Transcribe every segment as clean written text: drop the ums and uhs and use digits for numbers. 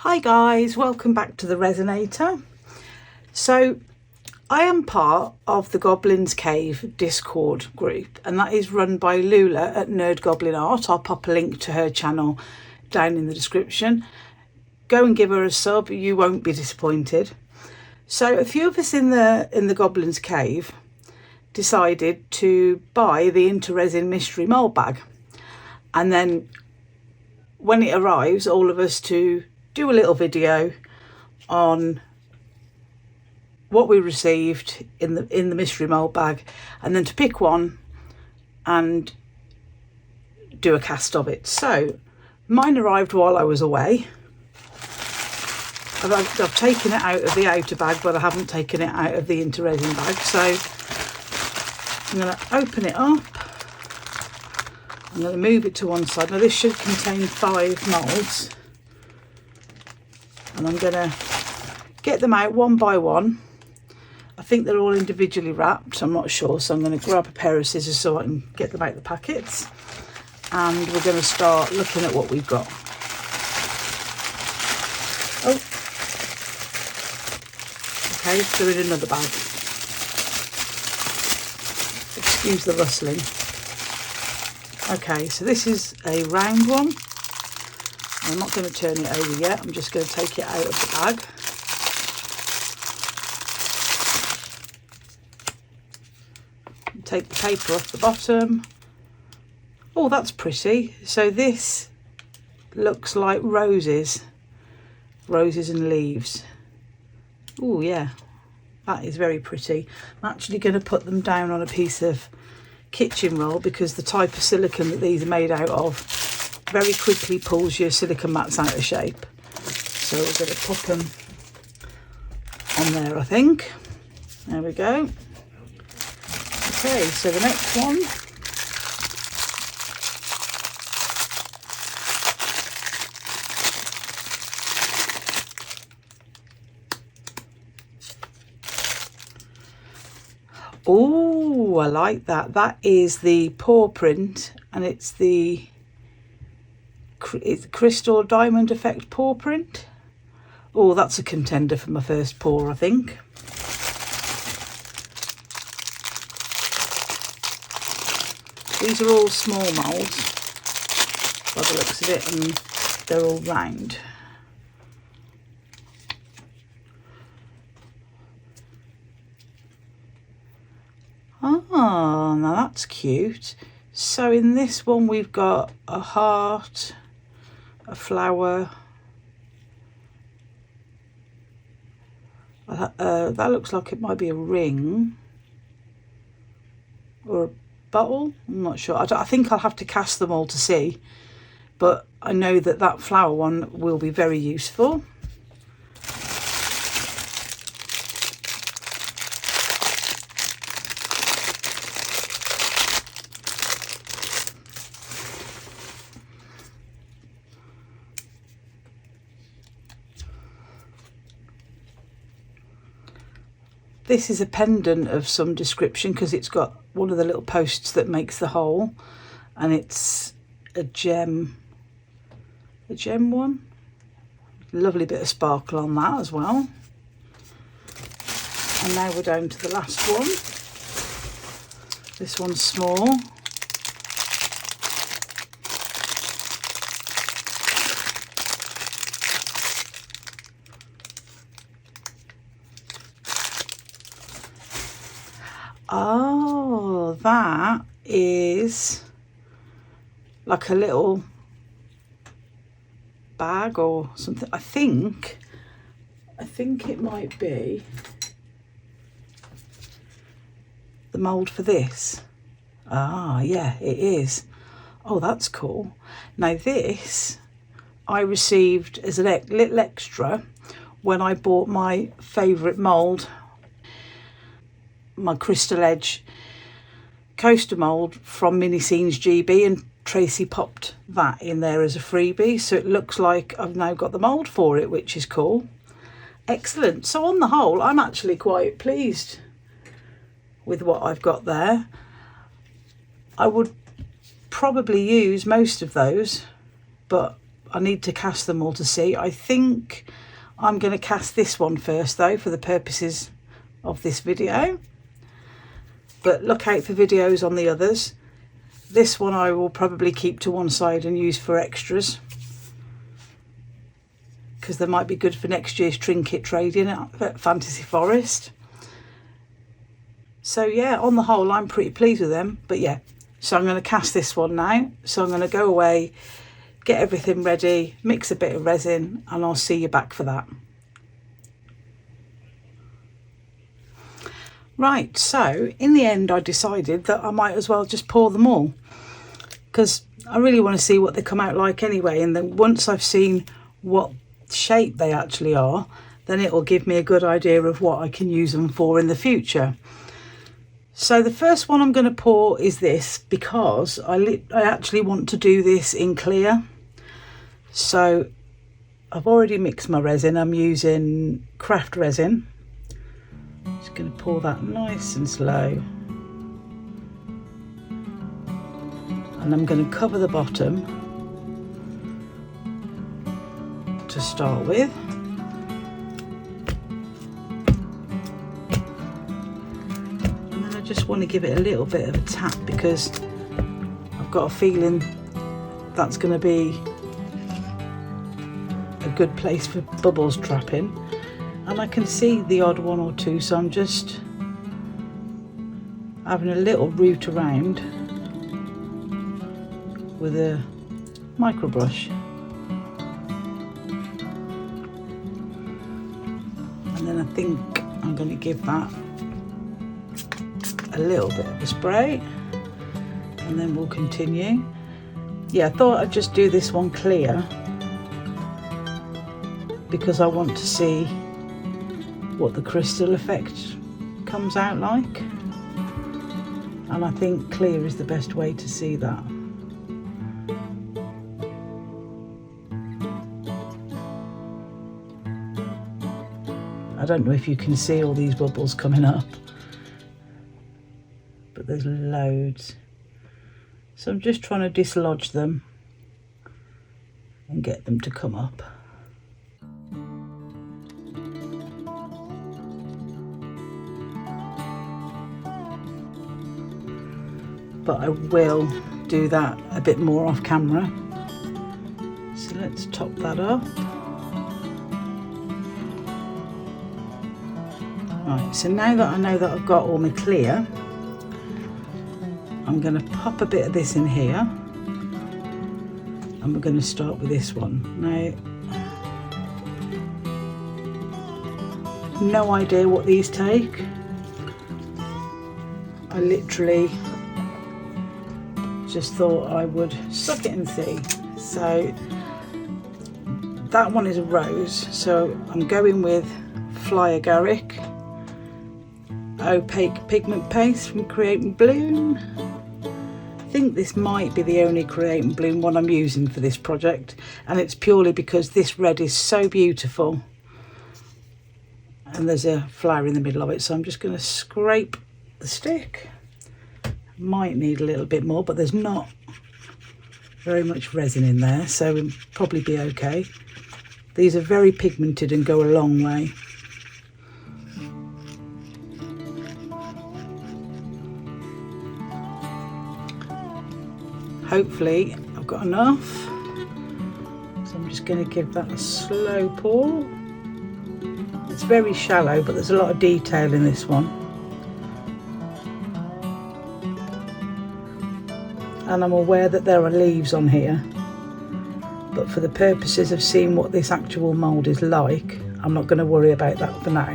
Hi guys, welcome back to the Resonator. So I am part of the Goblins Cave Discord group, and that is run by Lula at Nerd Goblin Art. I'll pop a link to her channel down in the description. Go and give her a sub, you won't be disappointed. So a few of us in the Goblins Cave decided to buy the IntoResin mystery mould bag, and then when it arrives, all of us to do a little video on what we received in the mystery mould bag, and then to pick one and do a cast of it. So mine arrived while I was away. I've taken it out of the outer bag, but I haven't taken it out of the IntoResin bag. So I'm going to open it up. I'm going to move it to one side. Now this should contain 5 moulds, and I'm going to get them out one by one. I think they're all individually wrapped, I'm not sure, so I'm going to grab a pair of scissors so I can get them out the packets, and we're going to start looking at what we've got. Oh, okay, they're in another bag. Excuse the rustling. Okay, so this is a round one. I'm not going to turn it over yet, I'm just going to take it out of the bag. Take the paper off the bottom. Oh, that's pretty. So this looks like roses and leaves. Oh yeah, that is very pretty. I'm actually going to put them down on a piece of kitchen roll, because the type of silicone that these are made out of very quickly pulls your silicone mats out of shape. So we're going to pop them on there, I think. There we go. Okay, so the next one. Oh, I like that. That is the paw print, and it's crystal diamond effect paw print. Oh, that's a contender for my first paw, I think. These are all small moulds by the looks of it, and they're all round. Ah, now that's cute. So in this one we've got a heart, a flower. That looks like it might be a ring or a bottle. I'm not sure. I think I'll have to cast them all to see, but I know that that flower one will be very useful. This is a pendant of some description, because it's got one of the little posts that makes the hole, and it's a gem one. Lovely bit of sparkle on that as well. And now we're down to the last one. This one's small. Oh, that is like a little bag or something. I think it might be the mould for this. Ah, yeah, it is. Oh, that's cool. Now this I received as a little extra when I bought my favourite mould, my Crystal Edge coaster mould from Mini Scenes GB, and Tracy popped that in there as a freebie, so it looks like I've now got the mould for it, which is cool. Excellent. So on the whole, I'm actually quite pleased with what I've got there. I would probably use most of those, but I need to cast them all to see. I think I'm going to cast this one first though, for the purposes of this video. But look out for videos on the others. This one I will probably keep to one side and use for extras, because they might be good for next year's trinket trading at Fantasy Forest. So yeah, on the whole, I'm pretty pleased with them. But yeah, so I'm going to cast this one now. So I'm going to go away, get everything ready, mix a bit of resin, and I'll see you back for that. Right, so in the end I decided that I might as well just pour them all, because I really want to see what they come out like anyway, and then once I've seen what shape they actually are, then it will give me a good idea of what I can use them for in the future. So the first one I'm going to pour is this, because I actually want to do this in clear. So I've already mixed my resin. I'm using craft resin. Just going to pour that nice and slow, and I'm going to cover the bottom to start with. And then I just want to give it a little bit of a tap, because I've got a feeling that's going to be a good place for bubbles trapping. And I can see the odd one or two, so I'm just having a little root around with a micro brush. And then I think I'm going to give that a little bit of a spray, and then we'll continue. Yeah, I thought I'd just do this one clear, because I want to see what the crystal effect comes out like, and I think clear is the best way to see that. I don't know if you can see all these bubbles coming up, but there's loads. So I'm just trying to dislodge them and get them to come up. But I will do that a bit more off camera. So let's top that up. Right, so now that I know that I've got all my clear, I'm going to pop a bit of this in here, and we're going to start with this one. Now, no idea what these take. I literally just thought I would suck it and see. So that one is a rose, so I'm going with Fly Agaric opaque pigment paste from Create and Bloom. I think this might be the only Create and Bloom one I'm using for this project, and it's purely because this red is so beautiful and there's a flower in the middle of it. So I'm just going to scrape the stick. Might need a little bit more, but there's not very much resin in there, so we'll probably be okay. These are very pigmented and go a long way. Hopefully I've got enough, so I'm just going to give that a slow pour. It's very shallow, but there's a lot of detail in this one. And I'm aware that there are leaves on here, but for the purposes of seeing what this actual mould is like, I'm not going to worry about that for now.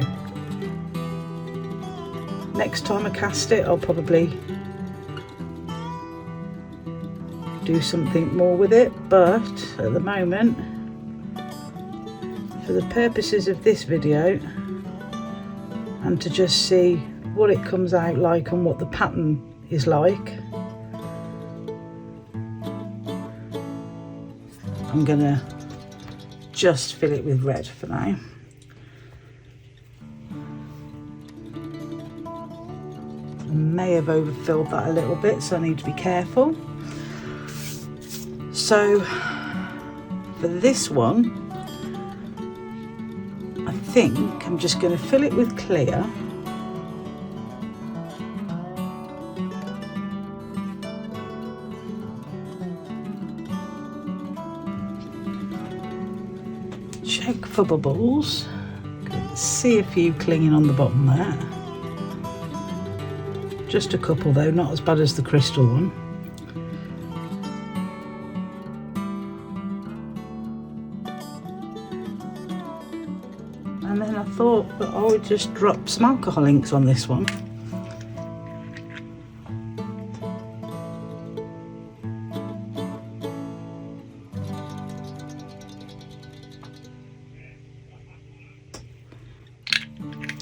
Next time I cast it, I'll probably do something more with it, but at the moment, for the purposes of this video and to just see what it comes out like and what the pattern is like, I'm gonna just fill it with red for now. I may have overfilled that a little bit, so I need to be careful. So for for this one, I think I'm just going to fill it with clear. Check for bubbles. See a few clinging on the bottom there. Just a couple though, not as bad as the crystal one. And then I thought that I would just drop some alcohol inks on this one.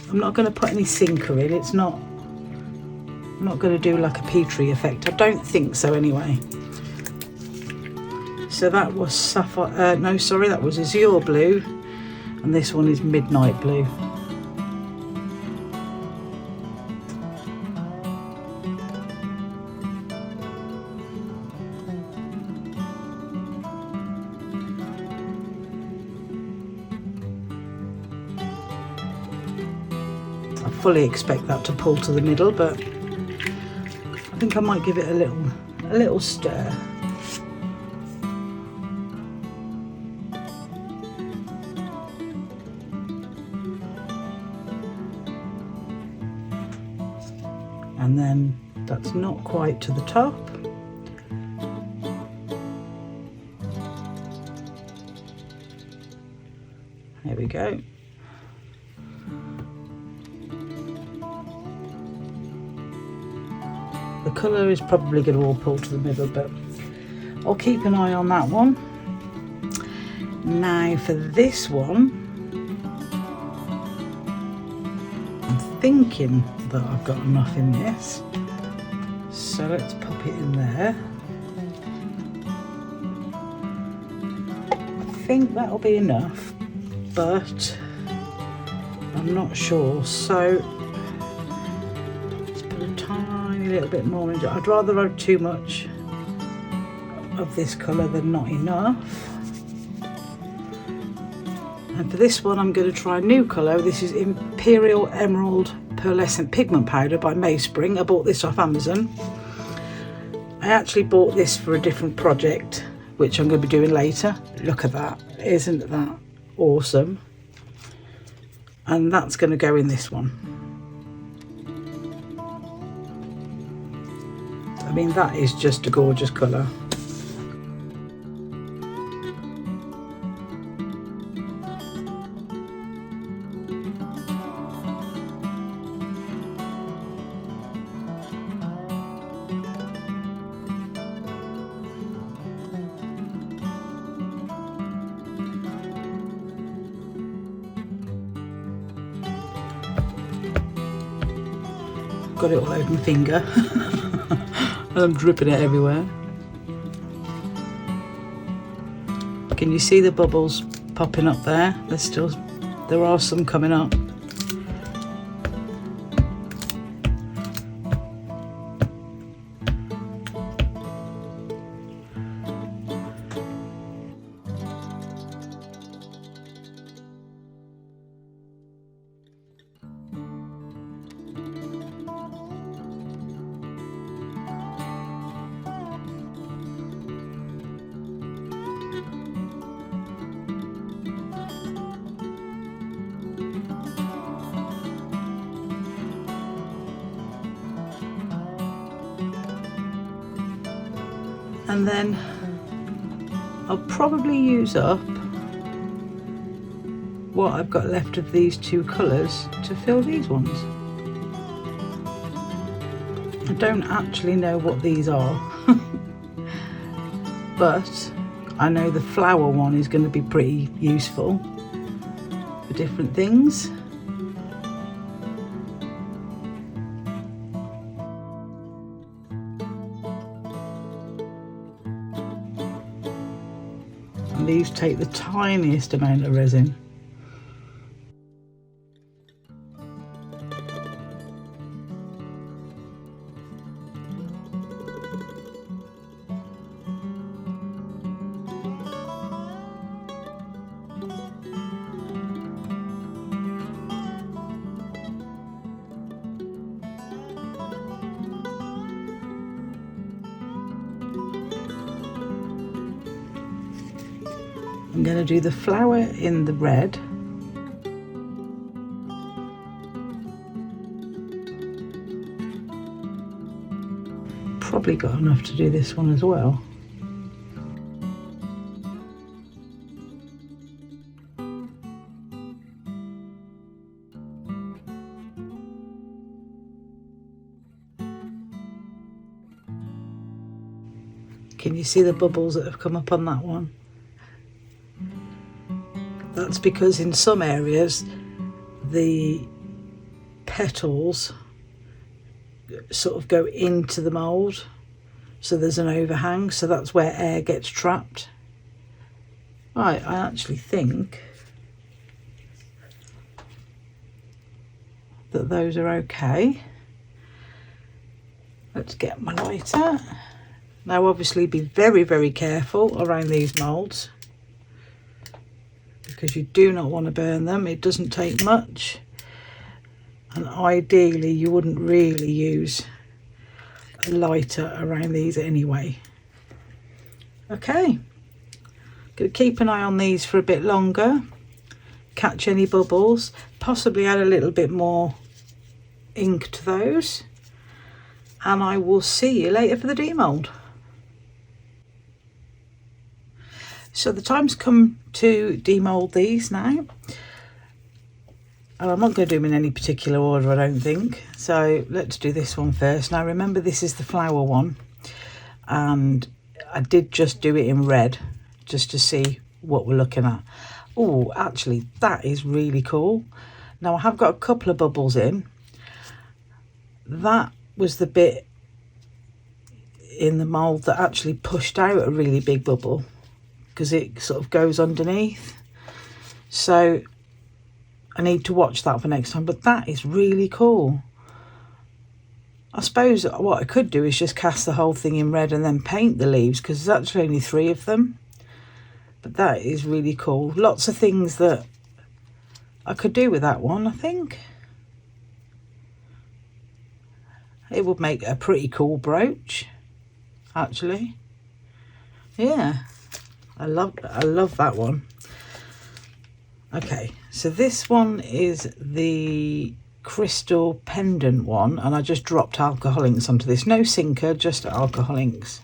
I'm not going to put any sinker in, I'm not going to do like a Petri effect, I don't think so anyway. So that was sapphire, no sorry, that was azure blue, and this one is midnight blue. I fully expect that to pull to the middle, but I think I might give it a little stir. And then that's not quite to the top. There we go. The colour is probably going to all pull to the middle, but I'll keep an eye on that one. Now for this one, I'm thinking that I've got enough in this, so let's pop it in there. I think that'll be enough, but I'm not sure, so let's put a tiny little bit more into it. I'd rather have too much of this colour than not enough. And for this one I'm going to try a new colour. This is Imperial Emerald Pearlescent Pigment Powder by Mayspring. I bought this off Amazon. I actually bought this for a different project which I'm going to be doing later. Look at that, isn't that awesome? And that's going to go in this one. I mean, that is just a gorgeous colour. Got it all over my finger and I'm dripping it everywhere. Can you see the bubbles popping up there? There are some coming up. And then I'll probably use up what I've got left of these two colours to fill these ones. I don't actually know what these are, but I know the flower one is going to be pretty useful for different things. And these take the tiniest amount of resin. I'm going to do the flower in the red. Probably got enough to do this one as well. Can you see the bubbles that have come up on that one? That's because in some areas the petals sort of go into the mould, so there's an overhang, so that's where air gets trapped. Right, I actually think that those are okay. Let's get my lighter. Now obviously be very, very careful around these moulds because you do not want to burn them. It doesn't take much, and ideally you wouldn't really use a lighter around these anyway. Okay, gonna keep an eye on these for a bit longer, catch any bubbles, possibly add a little bit more ink to those, and I will see you later for the demold. So the time's come to demold these now. And I'm not going to do them in any particular order, I don't think. So let's do this one first. Now remember, this is the flower one. And I did just do it in red, just to see what we're looking at. Oh, actually, that is really cool. Now I have got a couple of bubbles in. That was the bit in the mould that actually pushed out a really big bubble, because it sort of goes underneath. So I need to watch that for next time, but that is really cool. I suppose what I could do is just cast the whole thing in red and then paint the leaves, because there's actually only 3 of them. But that is really cool. Lots of things that I could do with that one, I think. It would make a pretty cool brooch, actually. Yeah. I love that one. Okay, so this one is the crystal pendant one, and I just dropped alcohol inks onto this. No sinker, just alcohol inks.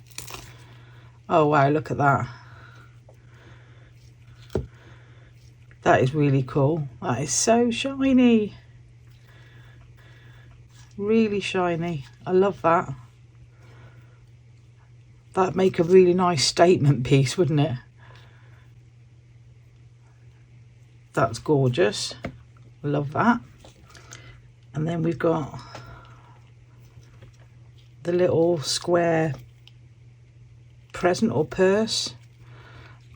Oh wow, look at that. That is really cool. That is so shiny. Really shiny. I love that. That'd make a really nice statement piece, wouldn't it? That's gorgeous. Love that. And then we've got the little square present or purse.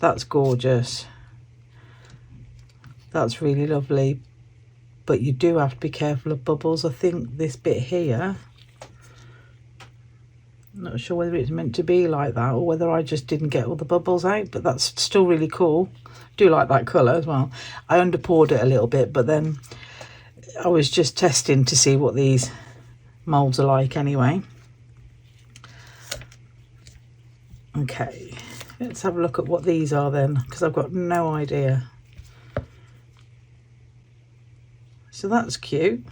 That's gorgeous. That's really lovely. But you do have to be careful of bubbles. I think this bit here, I'm not sure whether it's meant to be like that or whether I just didn't get all the bubbles out, but that's still really cool. Do like that colour as well. I underpoured it a little bit, but then I was just testing to see what these moulds are like anyway. Okay, let's have a look at what these are then, because I've got no idea. So that's cute,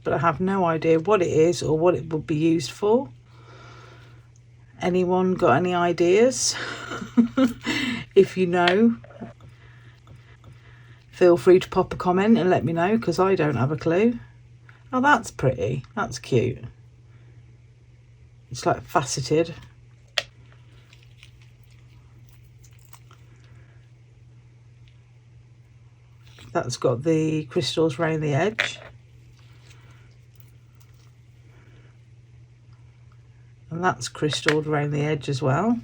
but I have no idea what it is or what it would be used for. Anyone got any ideas? If you know, feel free to pop a comment and let me know, because I don't have a clue. Oh, that's pretty. That's cute. It's like faceted. That's got the crystals around the edge. And that's crystalled around the edge as well.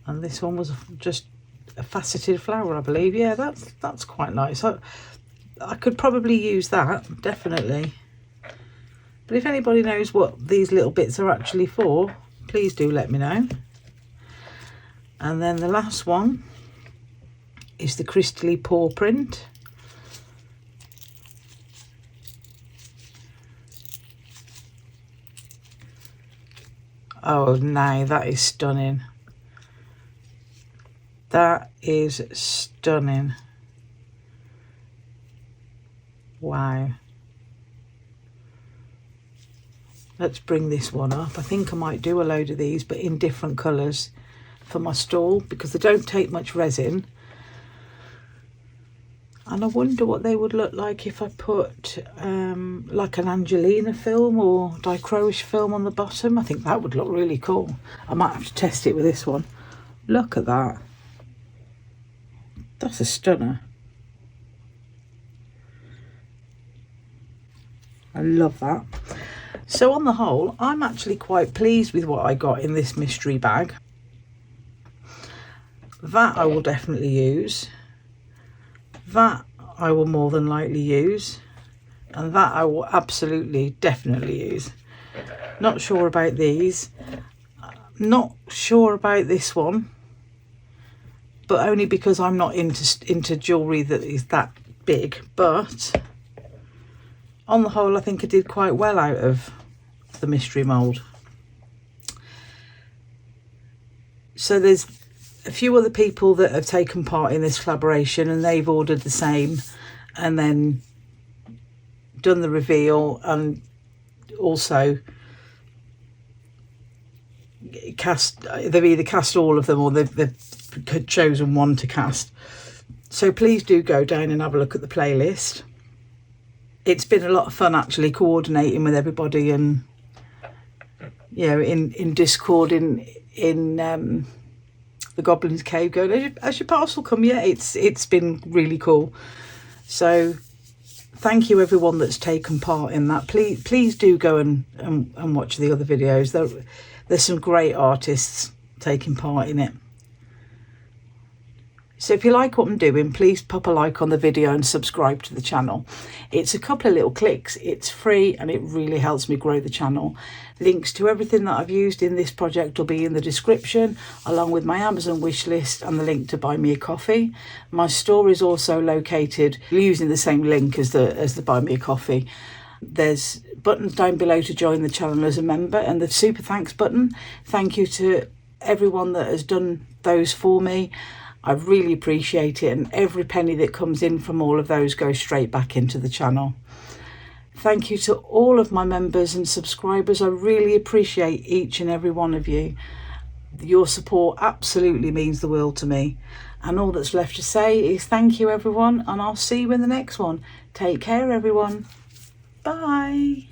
And this one was just a faceted flower, I believe. Yeah, that's quite nice. I could probably use that, definitely. But if anybody knows what these little bits are actually for, please do let me know. And then the last one is the crystally paw print. Oh no, that is stunning. That is stunning. Wow. Let's bring this one up. I think I might do a load of these, but in different colours for my stall, because they don't take much resin. And I wonder what they would look like if I put like an Angelina film or dichroic film on the bottom. I think that would look really cool. I might have to test it with this one. Look at that. That's a stunner. I love that. So on the whole, I'm actually quite pleased with what I got in this mystery bag. That I will definitely use. That I will more than likely use. And that I will absolutely, definitely use. Not sure about these. Not sure about this one. But only because I'm not into jewellery that is that big. But on the whole, I think I did quite well out of the mystery mould. So there's a few other people that have taken part in this collaboration, and they've ordered the same and then done the reveal, and also they've either cast all of them or they've chosen one to cast. So please do go down and have a look at the playlist. It's been a lot of fun actually coordinating with everybody, and you know, in Discord, in the Goblin's Cave, going, has your parcel come yet? It's been really cool. So thank you everyone that's taken part in that. Please do go and watch the other videos. There's some great artists taking part in it. So if you like what I'm doing, please pop a like on the video and subscribe to the channel. It's a couple of little clicks, it's free, and it really helps me grow the channel. Links to everything that I've used in this project will be in the description, along with my Amazon wish list and the link to buy me a coffee. My store is also located using the same link as the buy me a coffee. There's buttons down below to join the channel as a member, and the super thanks button. Thank you to everyone that has done those for me. I really appreciate it, and every penny that comes in from all of those goes straight back into the channel. Thank you to all of my members and subscribers. I really appreciate each and every one of you. Your support absolutely means the world to me. And all that's left to say is thank you everyone, and I'll see you in the next one. Take care everyone. Bye.